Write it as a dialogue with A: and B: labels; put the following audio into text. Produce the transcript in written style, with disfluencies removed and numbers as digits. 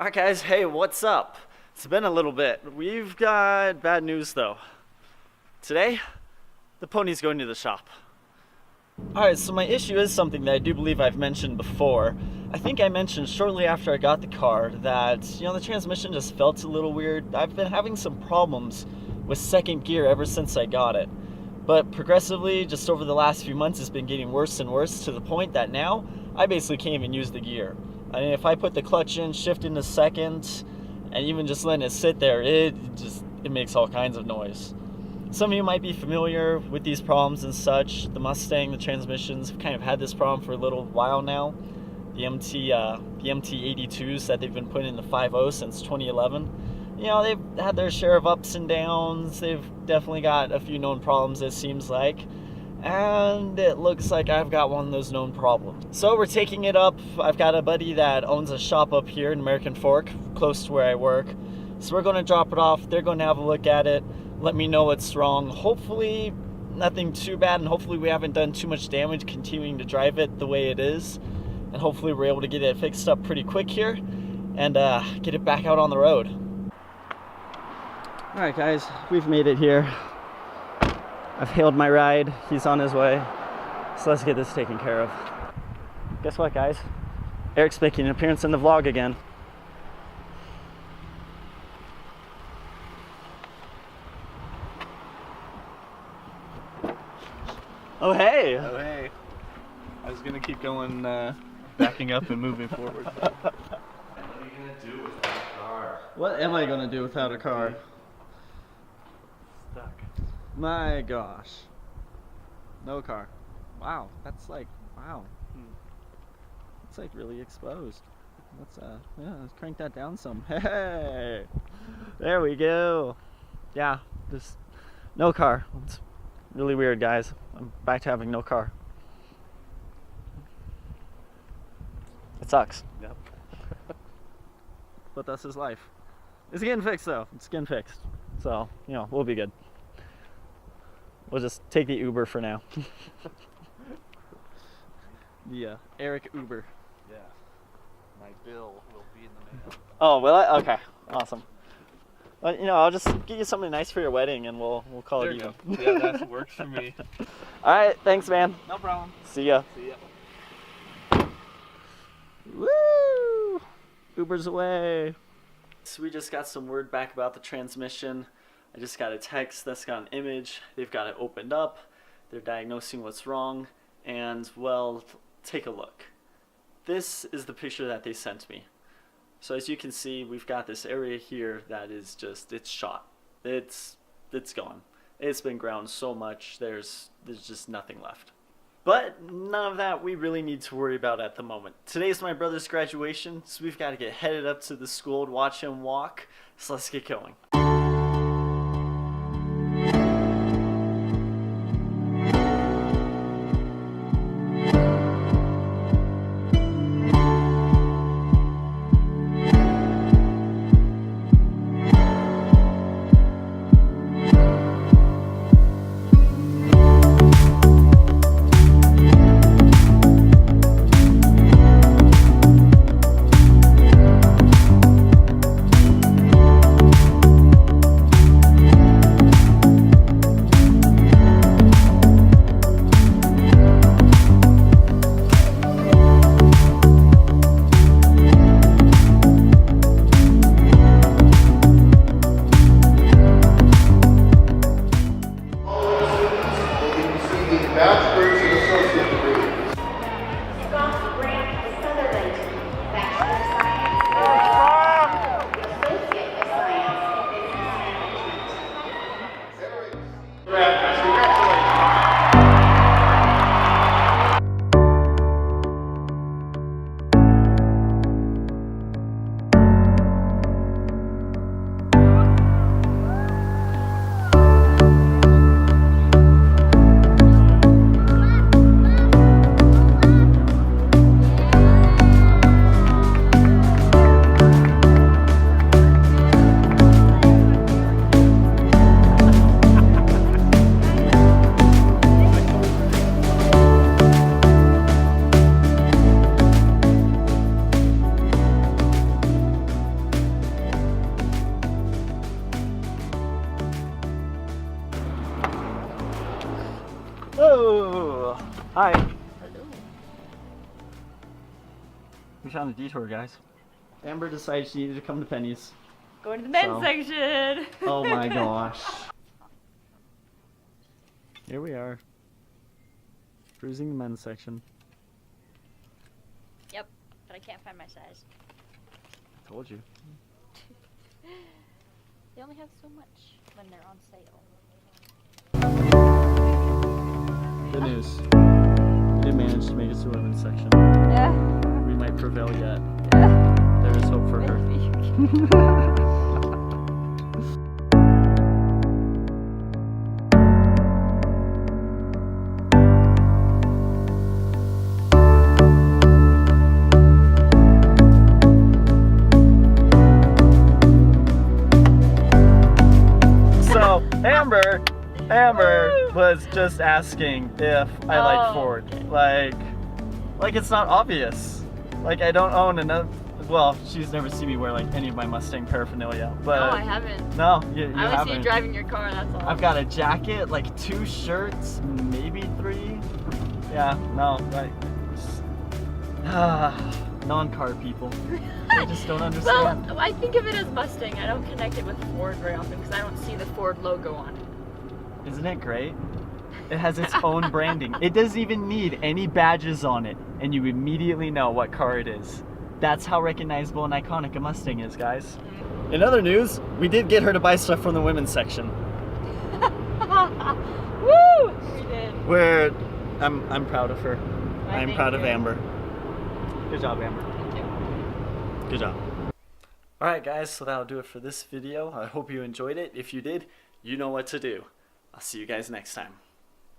A: Alright guys, hey, what's up? It's been a little bit. We've got bad news though. Today, the pony's going to the shop. Alright, so my issue is something that I do believe I've mentioned before. I think I mentioned shortly after I got the car that, the transmission just felt a little weird. I've been having some problems with second gear ever since I got it. But progressively, just over the last few months, it's been getting worse and worse to the point that now, I basically can't even use the gear. I mean, if I put the clutch in, shift into second, and even just letting it sit there, it makes all kinds of noise. Some of you might be familiar with these problems and such. The Mustang, the transmissions have kind of had this problem for a little while now. The MT82s that they've been putting in the 5.0 since 2011. They've had their share of ups and downs. They've definitely got a few known problems, it seems like. And it looks like I've got one of those known problems. So we're taking it up. I've got a buddy that owns a shop up here in American Fork, close to where I work. So we're going to drop it off. They're going to have a look at it, let me know what's wrong. Hopefully nothing too bad, and hopefully we haven't done too much damage continuing to drive it the way it is. And hopefully we're able to get it fixed up pretty quick here and get it back out on the road. Alright guys, we've made it here. I've hailed my ride, he's on his way, so let's get this taken care of. Guess what guys? Eric's making an appearance in the vlog again. Oh hey!
B: Oh hey! I was gonna keep going, backing up and moving forward.
C: What are you gonna do without a car?
A: What am I gonna do without a car?
B: Stuck.
A: My gosh. No car. Wow, that's like, wow. It's like really exposed. Let's let's crank that down some. Hey! There we go. Yeah, just no car. It's really weird, guys. I'm back to having no car. It sucks.
B: Yep.
A: But that's his life. It's getting fixed though. It's getting fixed. So, we'll be good. We'll just take the Uber for now. The Eric Uber.
B: Yeah. My bill will be in the mail.
A: Oh, will I? Okay, awesome. Well, I'll just get you something nice for your wedding, and we'll call
B: There
A: it
B: you
A: even.
B: go. Yeah, that works for me.
A: All right, thanks, man.
B: No problem.
A: See ya.
B: See ya.
A: Woo! Uber's away. So we just got some word back about the transmission. I just got a text that's got an image. They've got it opened up. They're diagnosing what's wrong. And, well, take a look. This is the picture that they sent me. So as you can see, we've got this area here that is just, it's shot. It's gone. It's been ground so much, there's just nothing left. But none of that we really need to worry about at the moment. Today's my brother's graduation, so we've got to get headed up to the school to watch him walk. So let's get going. Hi.
D: Hello.
A: We found a detour, guys. Amber decided she needed to come to Penny's.
D: Going to the men's
A: So-
D: section.
A: Oh my gosh. Here we are. Cruising the men's section.
D: Yep, but I can't find my size.
A: Told you.
D: They only have so much when they're on sale.
A: Good news. We did manage to make it to the women's section.
D: Yeah.
A: We might prevail yet.
D: Yeah.
A: There is hope for her.
D: Maybe.
A: So, Amber was just asking if I like
D: Oh,
A: Ford.
D: okay.
A: Like it's not obvious. Like I don't own another. Well, she's never seen me wear like any of my Mustang paraphernalia. But
D: No, I haven't.
A: no, you
D: I only see
A: haven't.
D: you driving your car, that's all.
A: I've got a jacket, like 2 shirts, maybe 3. Yeah, no, like non-car people. They just don't understand.
D: Well, I think of it as Mustang. I don't connect it with Ford very often because I don't see the Ford logo on it.
A: Isn't it great? It has its own branding. It doesn't even need any badges on it, and you immediately know what car it is. That's how recognizable and iconic a Mustang is, guys. In other news, we did get her to buy stuff from the women's section.
D: Woo! We did.
A: Where I'm proud of her.
D: I
A: I'm
D: think
A: proud of
D: you're-
A: Amber. Good job, Amber.
D: Thank you.
A: Good job. Alright guys, so that'll do it for this video. I hope you enjoyed it. If you did, you know what to do. I'll see you guys next time.